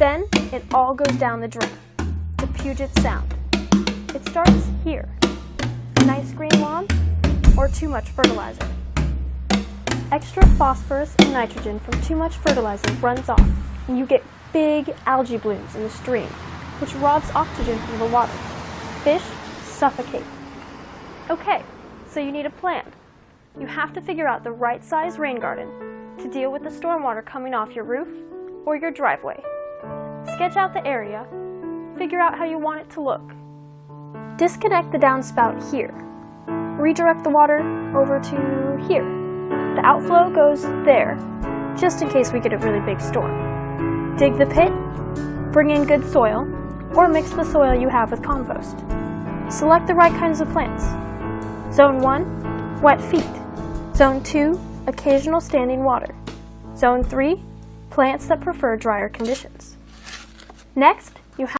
Then it all goes down the drain, to Puget Sound. It starts here. Nice green lawn or too much fertilizer. Extra phosphorus and nitrogen from too much fertilizer runs off, and you get big algae blooms in the stream, which robs oxygen from the water. Fish suffocate. Okay, so you need a plan. You have to figure out the right size rain garden to deal with the stormwater coming off your roof or your driveway. Sketch out the area, figure out how you want it to look. Disconnect the downspout here. Redirect the water over to here. The outflow goes there, just in case we get a really big storm. Dig the pit, bring in good soil, or mix the soil you have with compost. Select the right kinds of plants. Zone 1, wet feet. Zone 2, occasional standing water. Zone 3, plants that prefer drier conditions. Next,